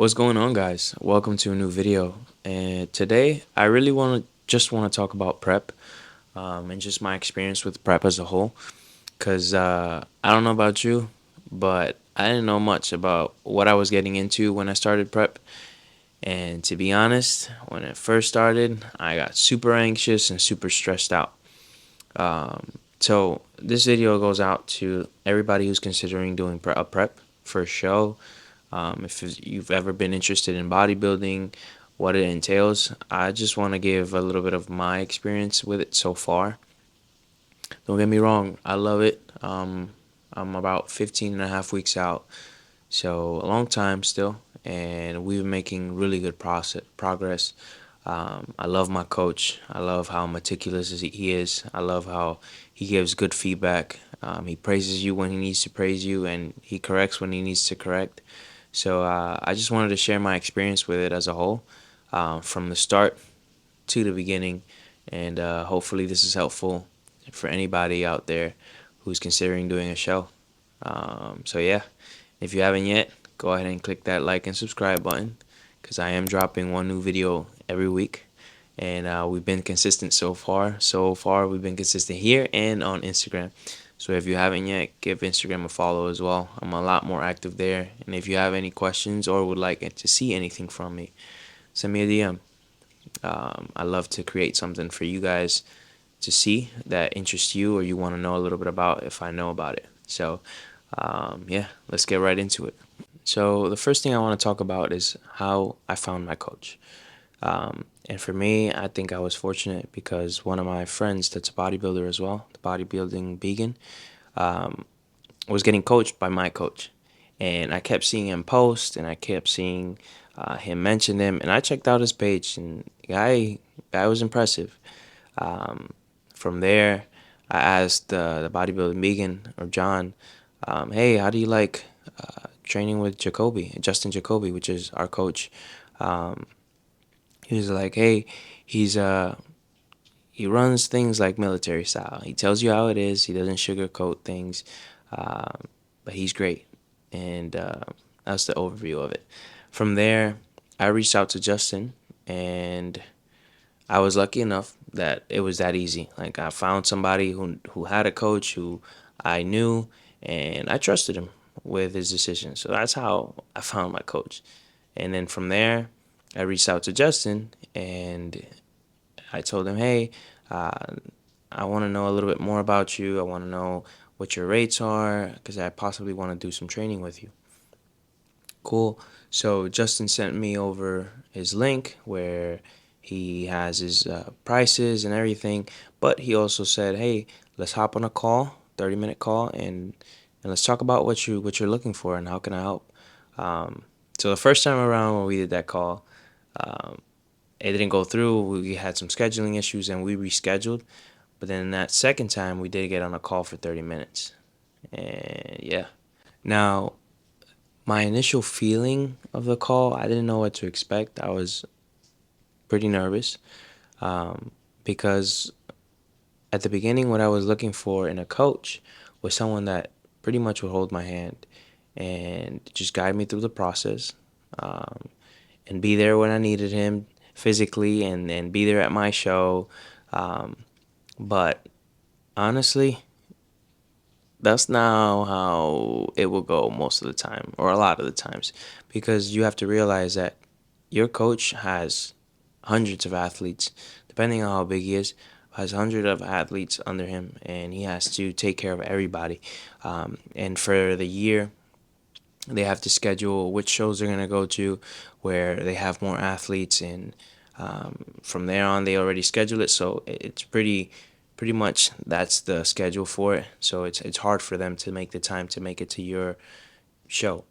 What's going on, guys? Welcome to a new video. And today, I really want to talk about prep, and just my experience with prep as a whole. Cause I don't know about you, but I didn't know much about what I was getting into when I started prep. And to be honest, when it first started, I got super anxious and super stressed out. So this video goes out to everybody who's considering doing a prep for a show. If you've ever been interested in bodybuilding, what it entails, I just want to give a little bit of my experience with it so far. Don't get me wrong, I love it. I'm about 15 and a half weeks out, so a long time still, and we've been making really good progress. I love my coach. I love how meticulous he is. I love how he gives good feedback. He praises you when he needs to praise you, and he corrects when he needs to correct. So I just wanted to share my experience with it as a whole, from the start to the beginning, and hopefully this is helpful for anybody out there who's considering doing a show. So yeah, if you haven't yet, go ahead and click that like and subscribe button, because I am dropping one new video every week, and we've been consistent so far. So far, we've been consistent here and on Instagram. So if you haven't yet, give Instagram a follow as well. I'm a lot more active there. And if you have any questions or would like to see anything from me, send me a DM. I love to create something for you guys to see that interests you or you want to know a little bit about if I know about it. So, yeah, let's get right into it. So, the first thing I want to talk about is how I found my coach. And for me, I think I was fortunate because one of my friends that's a bodybuilder as well, the bodybuilding vegan, was getting coached by my coach. And I kept seeing him post and I kept seeing him mention him. And I checked out his page, and guy was impressive. From there, I asked the bodybuilding vegan, or John, hey, how do you like training with Justin Jacoby, which is our coach? Um, he was like, hey, he's he runs things like military style. He tells you how it is. He doesn't sugarcoat things, um, but he's great. And that's the overview of it. From there, I reached out to Justin, and I was lucky enough that it was that easy. Like, I found somebody who had a coach who I knew, and I trusted him with his decision. So that's how I found my coach. And then from there, I reached out to Justin, and I told him, hey, uh, I want to know a little bit more about you. I want to know what your rates are, because I possibly want to do some training with you. Cool. So Justin sent me over his link where he has his prices and everything, but he also said, "Hey, let's hop on a call, 30-minute call, and let's talk about what you're looking for and how can I help." Um, so the first time around when we did that call, um, it didn't go through. We had some scheduling issues and we rescheduled. But then that second time, we did get on a call for 30 minutes. And yeah. Now, my initial feeling of the call, I didn't know what to expect. I was pretty nervous, because at the beginning, what I was looking for in a coach was someone that pretty much would hold my hand and just guide me through the process, um, and be there when I needed him physically, and be there at my show. Um, but honestly, that's not how it will go most of the time, or a lot of the times, because you have to realize that your coach has hundreds of athletes, depending on how big he is, has hundreds of athletes under him, and he has to take care of everybody. And for the year, they have to schedule which shows they're going to go to, where they have more athletes, and from there on, they already schedule it. So it's pretty much that's the schedule for it. So it's hard for them to make the time to make it to your show.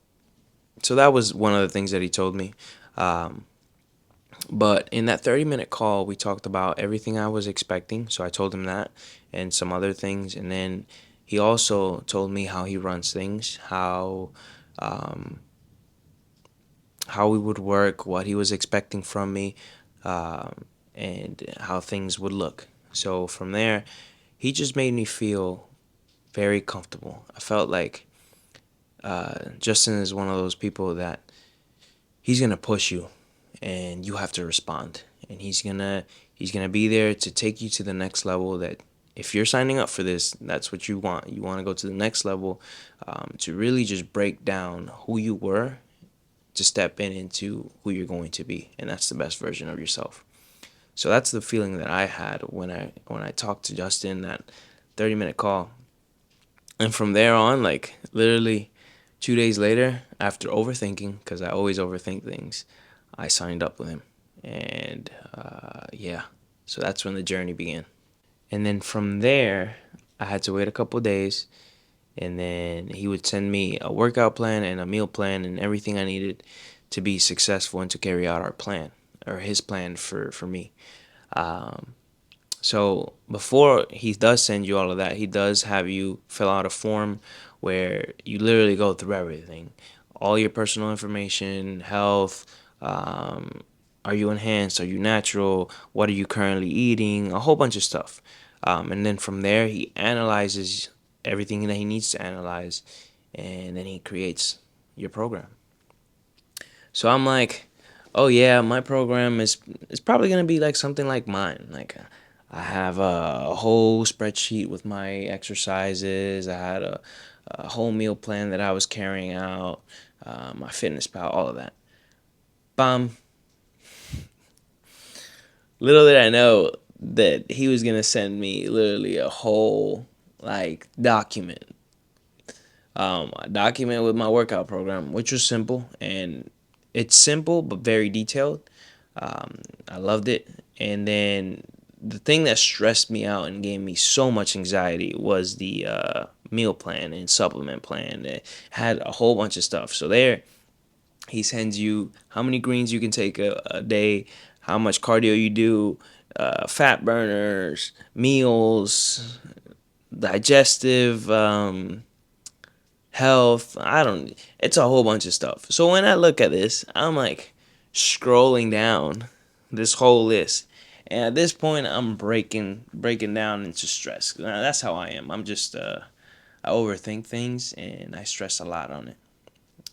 So that was one of the things that he told me. Um, but in that 30-minute call, we talked about everything I was expecting. So I told him that and some other things. And then he also told me how he runs things, um, how we would work, what he was expecting from me, and how things would look. So from there, he just made me feel very comfortable. I felt like Justin is one of those people that he's gonna push you, and you have to respond. And he's gonna be there to take you to the next level. That if you're signing up for this, that's what you want. You want to go to the next level, to really just break down who you were, to step into who you're going to be, and that's the best version of yourself. So that's the feeling that I had when I talked to Justin, that 30-minute call. And from there on, like literally 2 days later, after overthinking, because I always overthink things, I signed up with him. And yeah, so that's when the journey began. And then from there, I had to wait a couple days, and then he would send me a workout plan and a meal plan and everything I needed to be successful and to carry out our plan, or his plan for me. Um, So before he does send you all of that, he does have you fill out a form where you literally go through everything, all your personal information, health. Are you enhanced? Are you natural? What are you currently eating? A whole bunch of stuff. And then from there, he analyzes everything that he needs to analyze, and then he creates your program. So I'm like, oh yeah, my program is probably gonna be like something like mine. Like I have a whole spreadsheet with my exercises. I had a whole meal plan that I was carrying out, my fitness pal, all of that. Bam. Little did I know that he was gonna send me literally a whole like document, a document with my workout program, which was simple, and it's simple but very detailed. I loved it. And then the thing that stressed me out and gave me so much anxiety was the meal plan and supplement plan. It had a whole bunch of stuff. So there, he sends you how many greens you can take a day, how much cardio you do, fat burners, meals, digestive, health. I don't. It's a whole bunch of stuff. So when I look at this, I'm like scrolling down this whole list, and at this point, I'm breaking down into stress. Now, that's how I am. I'm just I overthink things and I stress a lot on it.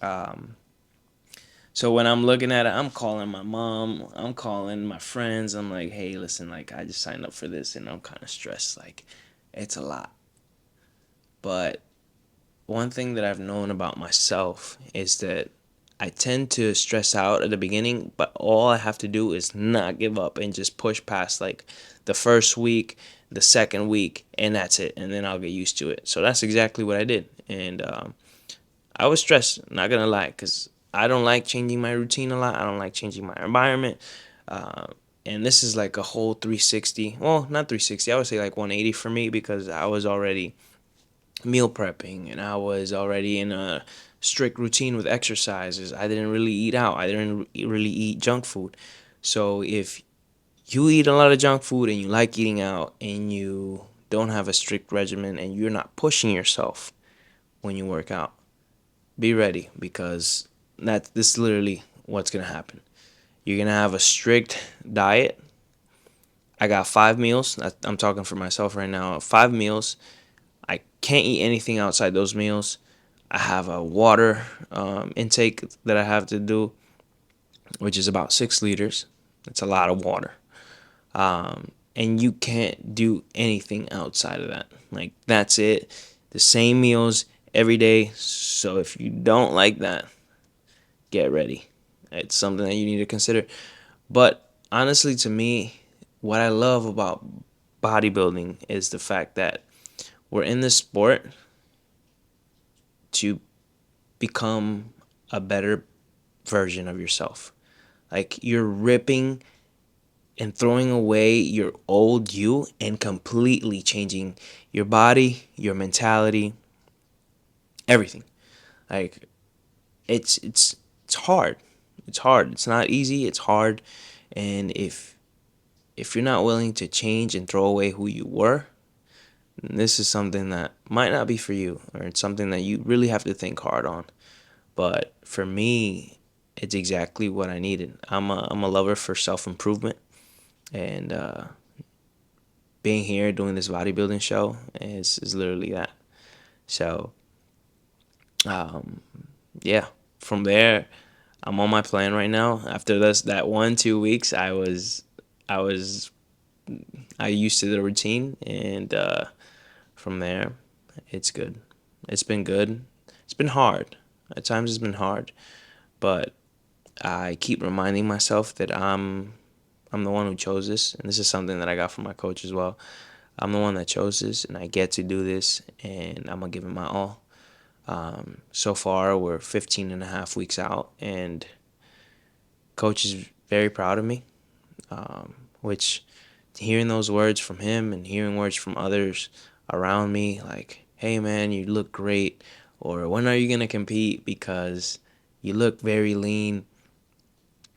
Um, so when I'm looking at it, I'm calling my mom. I'm calling my friends. I'm like, hey, listen, like I just signed up for this, and I'm kind of stressed. Like, it's a lot, but one thing that I've known about myself is that I tend to stress out at the beginning, but all I have to do is not give up and just push past like the first week, the second week, and that's it. And then I'll get used to it. So that's exactly what I did. And I was stressed, not gonna lie, because I don't like changing my routine a lot. I don't like changing my environment. Uh, and this is like a whole 360. Well, not 360. I would say like 180 for me, because I was already meal prepping and I was already in a strict routine with exercises. I didn't really eat out. I didn't really eat junk food. So if you eat a lot of junk food and you like eating out and you don't have a strict regimen and you're not pushing yourself when you work out, be ready, because this is literally what's going to happen. You're going to have a strict diet. I got 5 meals. I'm talking for myself right now. 5 meals. I can't eat anything outside those meals. I have a water intake that I have to do, which is about 6 liters. That's a lot of water. And you can't do anything outside of that. Like, that's it. The same meals every day. So if you don't like that, get ready. It's something that you need to consider. But honestly, to me, what I love about bodybuilding is the fact that we're in this sport to become a better version of yourself. Like, you're ripping and throwing away your old you and completely changing your body, your mentality, everything. Like, it's hard. It's hard. It's not easy. It's hard. And if you're not willing to change and throw away who you were, this is something that might not be for you, or it's something that you really have to think hard on. But for me, it's exactly what I needed. I'm a lover for self improvement, and being here doing this bodybuilding show is literally that. So yeah, from there I'm on my plan right now. After this, that 1 2 weeks, I was I used to the routine, and from there, it's good. It's been good. It's been hard. At times, it's been hard, but I keep reminding myself that I'm the one who chose this, and this is something that I got from my coach as well. I'm the one that chose this, and I get to do this, and I'm gonna give it my all. So far, we're 15 and a half weeks out, and coach is very proud of me. Which, hearing those words from him and hearing words from others around me, like, "Hey man, you look great," or "When are you gonna compete? Because you look very lean."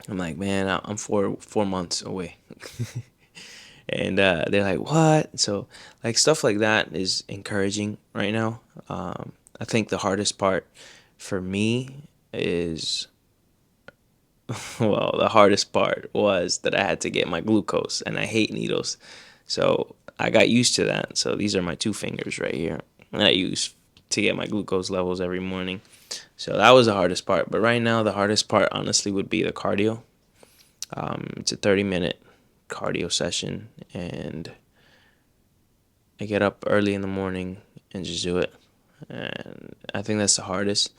I'm like, man, I'm 4 months away. And they're like, what? So, like, stuff like that is encouraging right now. I think the hardest part for me is, well, the hardest part was that I had to get my glucose, and I hate needles. So I got used to that. So these are my two fingers right here that I use to get my glucose levels every morning. So that was the hardest part. But right now, the hardest part, honestly, would be the cardio. It's a 30-minute cardio session, and I get up early in the morning and just do it. And I think that's the hardest.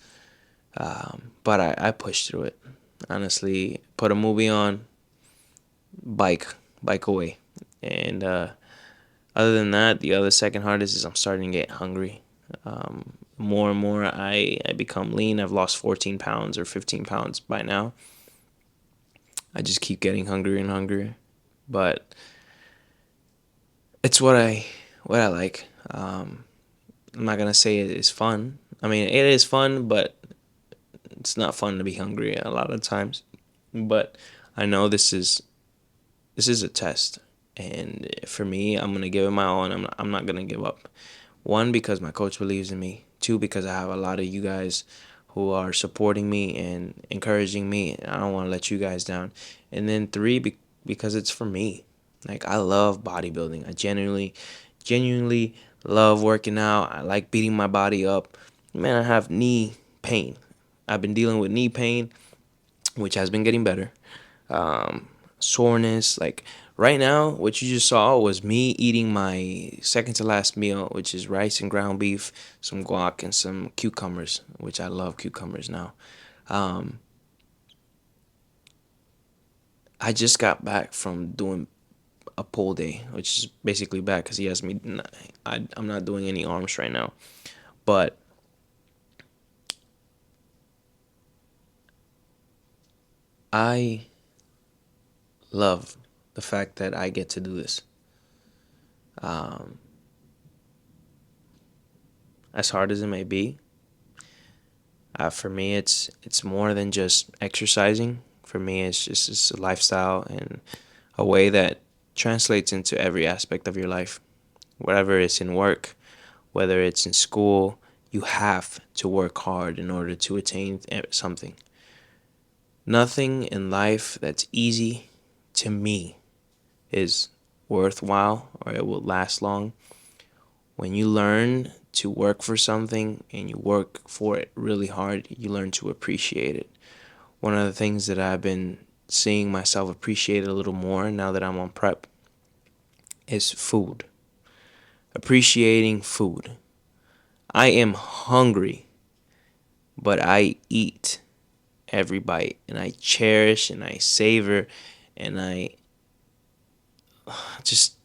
But I push through it. Honestly, put a movie on, bike, bike away. And other than that, the other second hardest is I'm starting to get hungry. More and more, I become lean. I've lost 14 pounds or 15 pounds by now. I just keep getting hungrier and hungrier. But it's what I like. I'm not gonna say it is fun. I mean, it is fun, but it's not fun to be hungry a lot of times. But I know this is a test, and for me, I'm gonna give it my all, and I'm not gonna give up. One, because my coach believes in me. Two, because I have a lot of you guys who are supporting me and encouraging me. I don't want to let you guys down. And then three, because it's for me. Like, I love bodybuilding. I genuinely love working out. I like beating my body up. Man, I have knee pain. I've been dealing with knee pain, which has been getting better. Soreness. Like, right now, what you just saw was me eating my second to last meal, which is rice and ground beef, some guac, and some cucumbers, which I love cucumbers now. Um, I just got back from doing a pull day, which is basically bad because he has me. I'm not doing any arms right now, but I love the fact that I get to do this. Um, as hard as it may be, for me, it's more than just exercising. For me, it's a lifestyle and a way that translates into every aspect of your life. Whatever it's in work, whether it's in school, you have to work hard in order to attain something. Nothing in life that's easy to me is worthwhile or it will last long. When you learn to work for something and you work for it really hard, you learn to appreciate it. One of the things that I've been seeing myself appreciate a little more now that I'm on prep is food. Appreciating food. I am hungry, but I eat every bite and I cherish and I savor and I just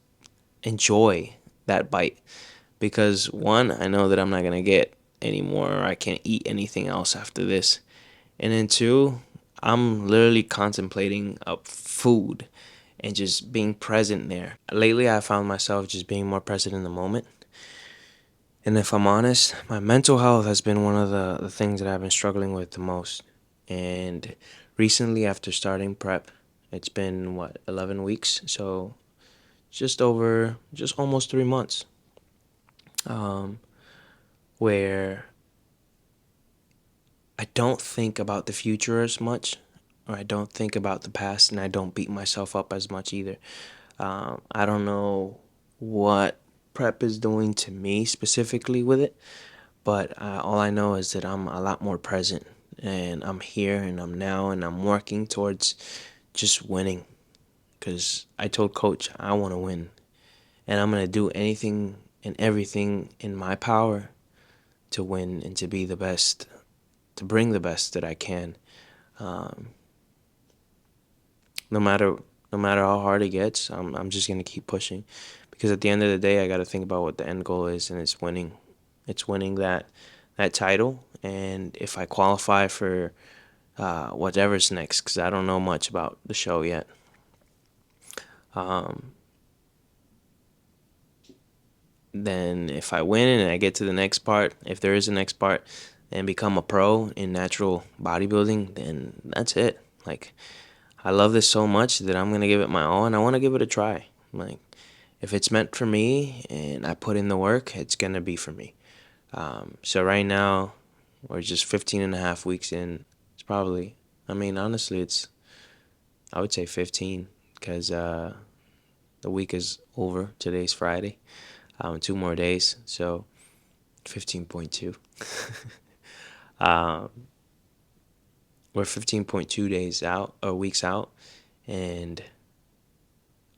enjoy that bite because one, I know that I'm not going to get any more or I can't eat anything else after this. And then two, I'm literally contemplating food and just being present there. Lately, I found myself just being more present in the moment. And if I'm honest, my mental health has been one of the things that I've been struggling with the most. And recently, after starting prep, it's been what, 11 weeks? So just almost 3 months, um, where I don't think about the future as much, or I don't think about the past, and I don't beat myself up as much either. I don't know what prep is doing to me specifically with it, but all I know is that I'm a lot more present and I'm here and I'm now and I'm working towards just winning. Because I told coach I want to win, and I'm going to do anything and everything in my power to win and to be the best, to bring the best that I can. Um, no matter no matter how hard it gets, I'm just gonna keep pushing, because at the end of the day, I got to think about what the end goal is, and it's winning. It's winning that title, and if I qualify for whatever's next, because I don't know much about the show yet. Um, then if I win and I get to the next part, if there is a next part, and become a pro in natural bodybuilding, then that's it. Like, I love this so much that I'm gonna give it my all, and I want to give it a try. Like, if it's meant for me and I put in the work, it's gonna be for me. So right now, we're just 15 and a half weeks in. It's probably, I mean, honestly, I would say 15, because the week is over. Today's Friday. 2 more days, so 15.2. um, we're 15.2 days out, or weeks out, and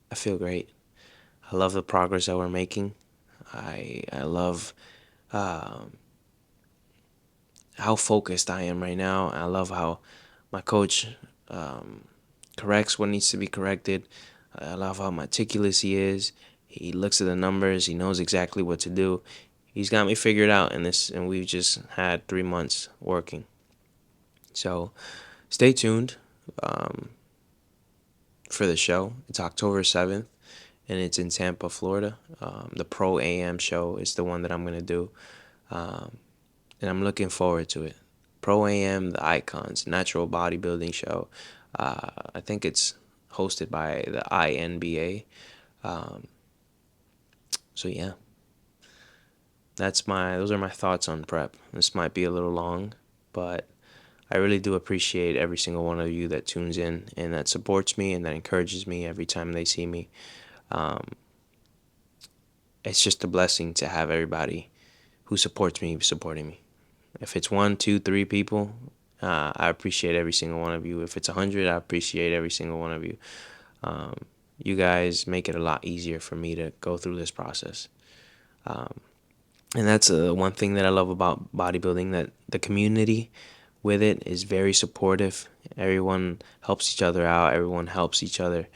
I feel great. I love the progress that we're making. I love um, how focused I am right now. I love how my coach um, corrects what needs to be corrected. I love how meticulous he is. He looks at the numbers. He knows exactly what to do. He's got me figured out in this, and we've just had 3 months working. So stay tuned um, for the show. It's October 7th, and it's in Tampa, Florida. The Pro AM show is the one that I'm going to do. Um, and I'm looking forward to it. Pro AM, the Icons, Natural Bodybuilding Show. I think it's hosted by the INBA. Um, so yeah, those are my thoughts on prep. This might be a little long, but I really do appreciate every single one of you that tunes in and that supports me and that encourages me every time they see me. Um, it's just a blessing to have everybody who supports me supporting me. If it's 1, 2, 3 people, I appreciate every single one of you. If it's 100, I appreciate every single one of you. Um, you guys make it a lot easier for me to go through this process. Um, and that's one thing that I love about bodybuilding, that the community with it is very supportive. Everyone helps each other out. Everyone helps each other.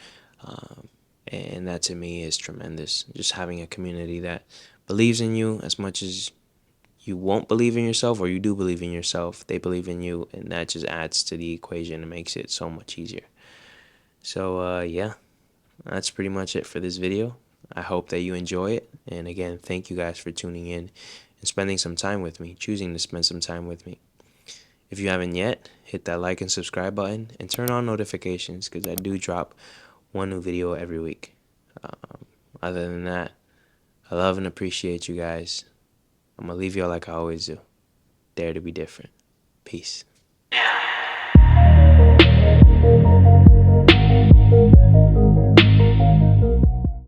Um, and that to me is tremendous. Just having a community that believes in you as much as you won't believe in yourself, or you do believe in yourself, they believe in you, and that just adds to the equation and makes it so much easier. So yeah, that's pretty much it for this video. I hope that you enjoy it, and again, thank you guys for tuning in and spending some time with me, choosing to spend some time with me. If you haven't yet, hit that like and subscribe button and turn on notifications, because I do drop one new video every week. Other than that, I love and appreciate you guys. I'm gonna leave y'all like I always do. Dare to be different. Peace.